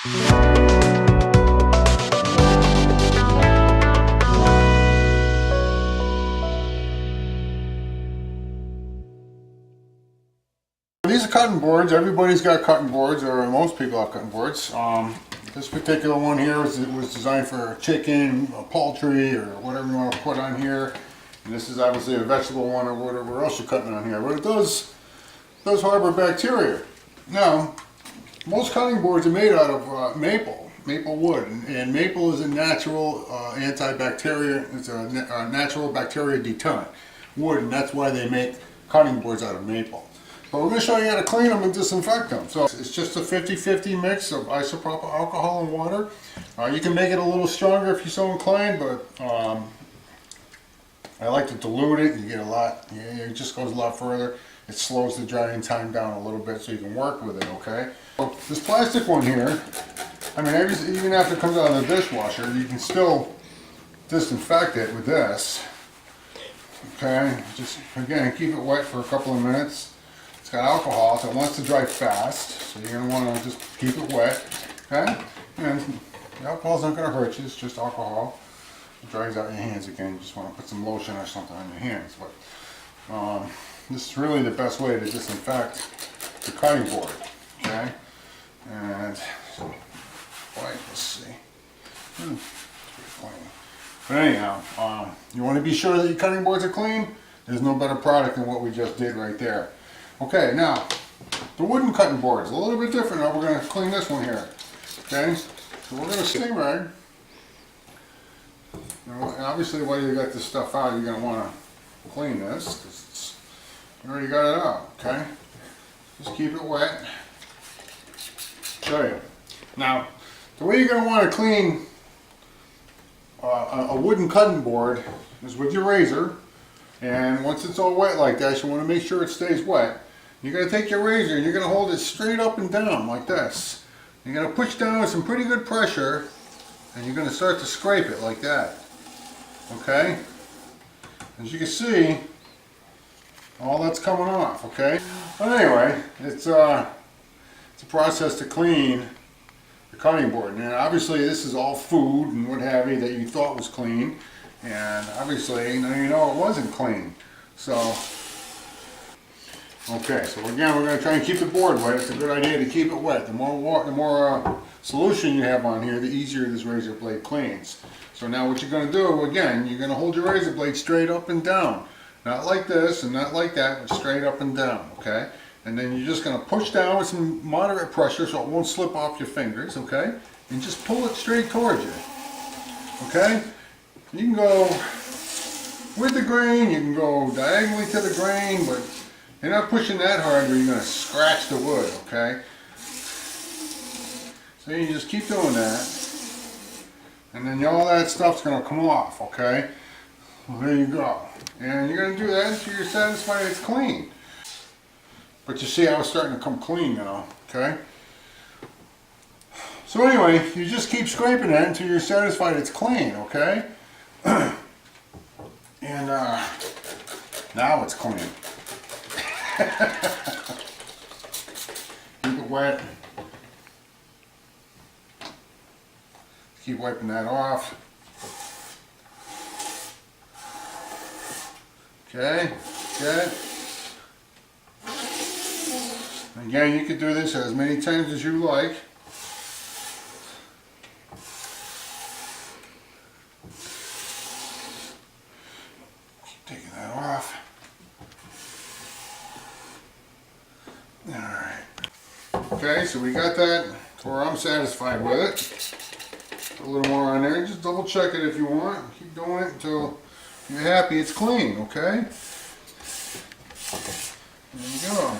These are cutting boards. Everybody's got cutting boards, or most people have cutting boards. This particular one here was designed for chicken, poultry, or whatever you want to put on here. And this is obviously a vegetable one, or whatever else you're cutting on here. But it does harbor bacteria. Now, most cutting boards are made out of maple wood, and maple is a natural antibacterial. It's a natural bacteria deterrent wood, and that's why they make cutting boards out of maple. But we're going to show you how to clean them and disinfect them. So it's just a 50-50 mix of isopropyl alcohol and water. You can make it a little stronger if you're so inclined, but I like to dilute it. You get a lot, it just goes a lot further. It slows the drying time down a little bit so you can work with it, okay? So this plastic one here, I mean, even after it comes out of the dishwasher, you can still disinfect it with this. Okay, just again, keep it wet for a couple of minutes. It's got alcohol, so it wants to dry fast, so you're going to want to just keep it wet, okay? And the alcohol's not going to hurt you, it's just alcohol. It dries out your hands again, you just want to put some lotion or something on your hands. But this is really the best way to disinfect the cutting board, okay? And so, let's see. It's pretty clean. But anyhow, you want to be sure that your cutting boards are clean. There's no better product than what we just did right there. Okay, now, the wooden cutting board is a little bit different. Now we're going to clean this one here. Okay, so we're going to steam rag. Now, obviously, while you got this stuff out, you're going to want to clean this, because you already got it out, okay? Just keep it wet. Show you. Now, the way you're going to want to clean a wooden cutting board is with your razor. And once it's all wet like that, you want to make sure it stays wet. You're going to take your razor and you're going to hold it straight up and down like this. You're going to push down with some pretty good pressure, and you're going to start to scrape it like that. Okay? As you can see, all that's coming off, okay? But anyway, it's a process to clean the cutting board. Now obviously this is all food and what have you that you thought was clean. And obviously, now you know it wasn't clean. So, okay, so again, we're going to try and keep the board wet. It's a good idea to keep it wet. The more solution you have on here, the easier this razor blade cleans. So now what you're going to do, again, you're going to hold your razor blade straight up and down. Not like this and not like that, but straight up and down, okay? And then you're just going to push down with some moderate pressure so it won't slip off your fingers, okay? And just pull it straight towards you, okay? You can go with the grain, you can go diagonally to the grain, but you're not pushing that hard where you're going to scratch the wood, okay? So you just keep doing that, and then all that stuff's going to come off, okay? Well, there you go. And you're going to do that until you're satisfied it's clean. But you see how it's starting to come clean now, okay? So anyway, you just keep scraping that until you're satisfied it's clean, okay? And now it's clean. Keep it wet. Keep wiping that off. Okay, good. Again, you could do this as many times as you like. Taking that off. Alright. Okay, so we got that to where I'm satisfied with it. Put a little more on there. Just double check it if you want. Keep doing it until you're happy it's clean, okay? There you go.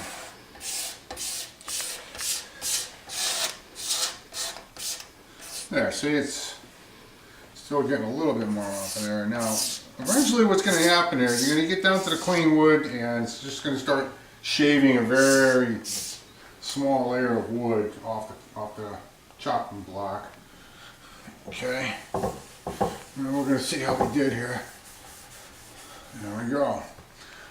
There, see, it's still getting a little bit more off of there. Now, eventually what's going to happen here, you're going to get down to the clean wood and it's just going to start shaving a very small layer of wood off the chopping block. Okay, and we're going to see how we did here. There we go.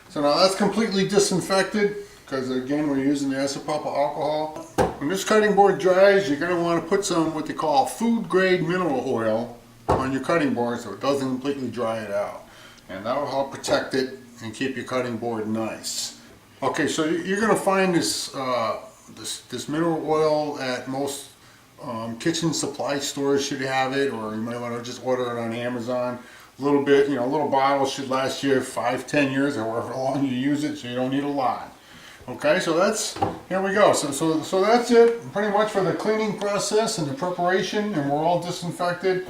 So now that's completely disinfected. because again we're using the isopropyl alcohol. When this cutting board dries, you're going to want to put some what they call food grade mineral oil on your cutting board so it doesn't completely dry it out, and that will help protect it and keep your cutting board nice. Okay, so you're going to find this this mineral oil at most kitchen supply stores should have it, or you might want to just order it on Amazon. A little bit, you know, a little bottle should last you 5-10 years, or however long you use it, so you don't need a lot. Okay, so here we go. So that's it pretty much for the cleaning process and the preparation, and we're all disinfected.